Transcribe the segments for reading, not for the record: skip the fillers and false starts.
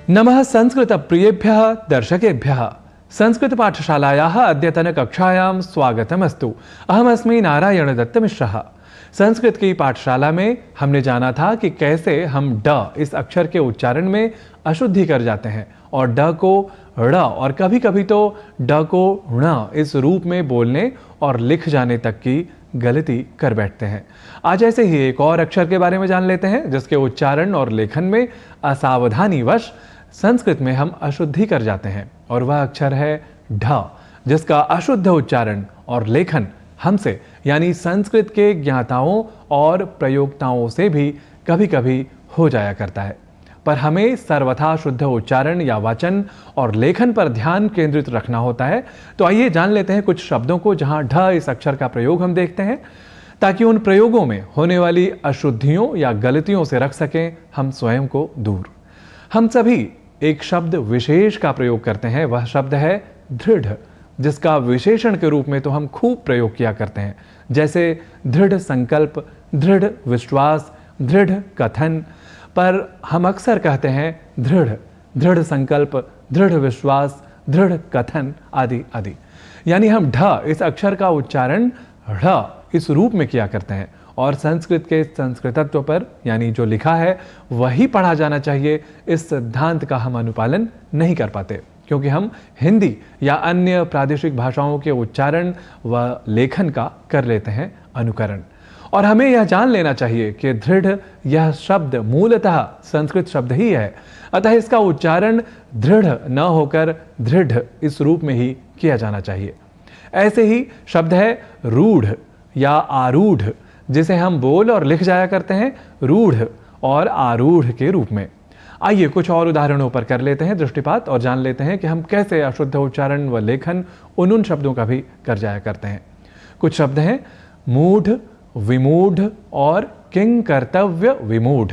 नमः संस्कृतप्रियेभ्यः दर्शकेभ्यः संस्कृतपाठशालायाः अद्यतनकक्षायां स्वागतमस्तु। अहमस्मि नारायणदत्तमिश्रः। संस्कृत की पाठशाला में हमने जाना था कि कैसे हम ड इस अक्षर के उच्चारण में अशुद्धि कर जाते हैं और ड को ड़ और कभी कभी तो ड को ण इस रूप में बोलने और लिख जाने तक की गलती कर बैठते हैं। आज ऐसे ही एक और अक्षर के बारे में जान लेते हैं जिसके उच्चारण और लेखन में असावधानी वश संस्कृत में हम अशुद्धि कर जाते हैं, और वह अक्षर है ढ, जिसका अशुद्ध उच्चारण और लेखन हमसे यानी संस्कृत के ज्ञाताओं और प्रयोक्ताओं से भी कभी कभी हो जाया करता है। पर हमें सर्वथा शुद्ध उच्चारण या वाचन और लेखन पर ध्यान केंद्रित रखना होता है। तो आइए जान लेते हैं कुछ शब्दों को जहां ढ इस अक्षर का प्रयोग हम देखते हैं, ताकि उन प्रयोगों में होने वाली अशुद्धियों या गलतियों से रख सकें हम स्वयं को दूर। हम सभी एक शब्द विशेष का प्रयोग करते हैं, वह शब्द है दृढ़, जिसका विशेषण के रूप में तो हम खूब प्रयोग किया करते हैं, जैसे दृढ़ संकल्प, दृढ़ विश्वास, दृढ़ कथन। पर हम अक्सर कहते हैं दृढ़, दृढ़ संकल्प, दृढ़ विश्वास, दृढ़ कथन आदि आदि, यानी हम ढ इस अक्षर का उच्चारण ढ़ इस रूप में किया करते हैं और संस्कृत के संस्कृतत्व पर यानी जो लिखा है वही पढ़ा जाना चाहिए, इस सिद्धांत का हम अनुपालन नहीं कर पाते, क्योंकि हम हिंदी या अन्य प्रादेशिक भाषाओं के उच्चारण व लेखन का कर लेते हैं अनुकरण। और हमें यह जान लेना चाहिए कि दृढ़ यह शब्द मूलतः संस्कृत शब्द ही है, अतः इसका उच्चारण दृढ़ न होकर दृढ़ इस रूप में ही किया जाना चाहिए। ऐसे ही शब्द है रूढ़ या आरूढ़, जिसे हम बोल और लिख जाया करते हैं रूढ़ और आरूढ़ के रूप में। आइए कुछ और उदाहरणों पर कर लेते हैं दृष्टिपात और जान लेते हैं कि हम कैसे अशुद्ध उच्चारण व लेखन उन शब्दों का भी कर जाया करते हैं। कुछ शब्द हैं मूढ़, विमूढ़ और किंग कर्तव्य विमूढ़।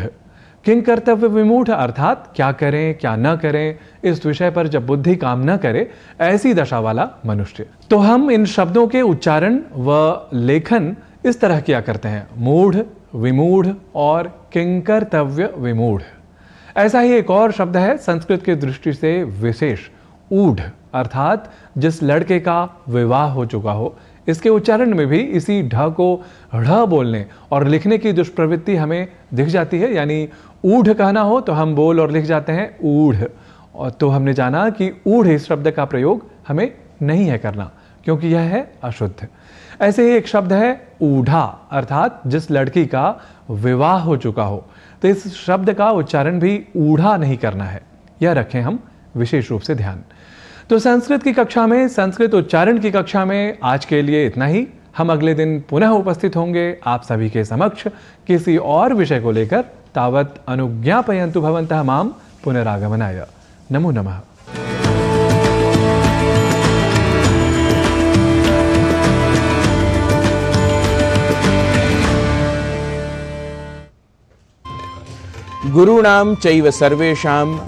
किंग कर्तव्य विमूढ़ अर्थात क्या करें क्या न करें इस विषय पर जब बुद्धि काम न करे, ऐसी दशा वाला मनुष्य। तो हम इन शब्दों के उच्चारण व लेखन इस तरह किया करते हैं, मूढ़, विमूढ़ और किंकर्तव्य विमूढ़। ऐसा ही एक और शब्द है संस्कृत की दृष्टि से विशेष, ऊढ़, अर्थात जिस लड़के का विवाह हो चुका हो। इसके उच्चारण में भी इसी ढ को ढ़ बोलने और लिखने की दुष्प्रवृत्ति हमें दिख जाती है, यानी ऊढ़ कहना हो तो हम बोल और लिख जाते हैं ऊढ़। और तो हमने जाना कि ऊढ़ इस शब्द का प्रयोग हमें नहीं है करना, क्योंकि यह है अशुद्ध। ऐसे ही एक शब्द है ऊढ़ा, अर्थात जिस लड़की का विवाह हो चुका हो, तो इस शब्द का उच्चारण भी ऊढ़ा नहीं करना है, यह रखें हम विशेष रूप से ध्यान। तो संस्कृत की कक्षा में, संस्कृत उच्चारण की कक्षा में आज के लिए इतना ही। हम अगले दिन पुनः उपस्थित होंगे आप सभी के समक्ष किसी और विषय को लेकर। तावत् अनुज्ञापयन्तु भवन्तः मां पुनरागमनाय। नमो नमः। गुरूणां चैव सर्वेषां